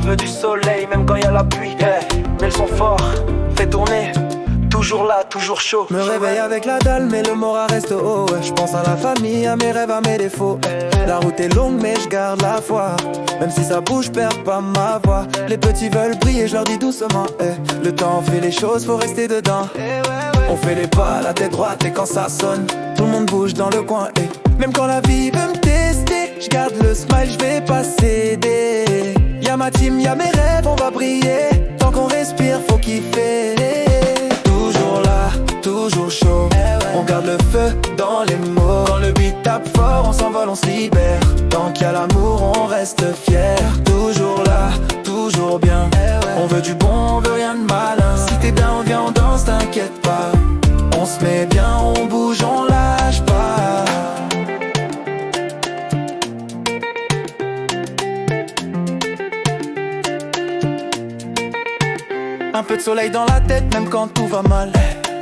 veut du soleil, même quand y a la pluie, yeah. Mais le son fort, fait tourner. Toujours là, toujours chaud. Me réveille avec la dalle, mais le moral reste haut. Ouais. Je pense à la famille, à mes rêves, à mes défauts. La route est longue, mais je garde la foi. Même si ça bouge, je perds pas ma voix. Les petits veulent briller, je leur dis doucement. Le temps fait les choses, faut rester dedans. On fait les pas, la tête droite, et quand ça sonne, tout le monde bouge dans le coin. Même quand la vie veut me tester, je garde le smile, je vais pas céder. Y'a ma team, y'a mes rêves, on va briller. Tant qu'on respire, faut kiffer. Toujours là, toujours chaud. On garde le feu dans les mots. Quand le beat tape fort, on s'envole, on se libère. Tant qu'il y a l'amour, on reste fier. Toujours là, toujours bien. On veut du bon, on veut rien de malin. Si t'es bien, on vient, on danse, t'inquiète pas. On se met bien, on bouge, on lâche pas. Un peu de soleil dans la tête, même quand tout va mal.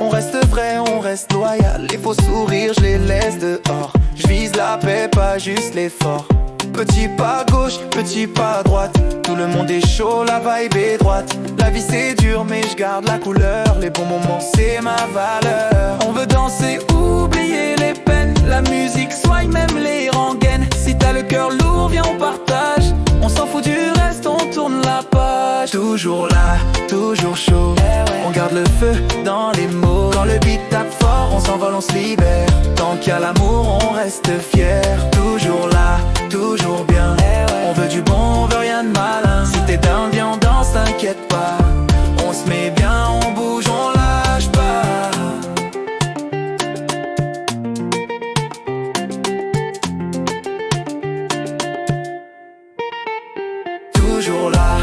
On reste vrai, on reste loyal. Les faux sourires, je les laisse dehors. Je vise la paix, pas juste l'effort. Petit pas à gauche, petit pas à droite. Tout le monde est chaud, la vibe est droite. La vie c'est dur, mais je garde la couleur. Les bons moments, c'est ma valeur. On veut danser, oublier les peines. La musique soigne même les rengaines. Si t'as le cœur lourd, viens on partage. On s'en fout du reste, on tourne la page. Toujours là, toujours chaud. On garde le feu dans les mots. Quand le beat tape fort, on s'envole, on se libère. Tant qu'il y a l'amour, on reste fier. Toujours là, toujours bien. On veut du bon, on veut rien de malin. Si t'es down, viens on danse, t'inquiète pas. On se met bien, on bouge, on lâche pas. Toujours là,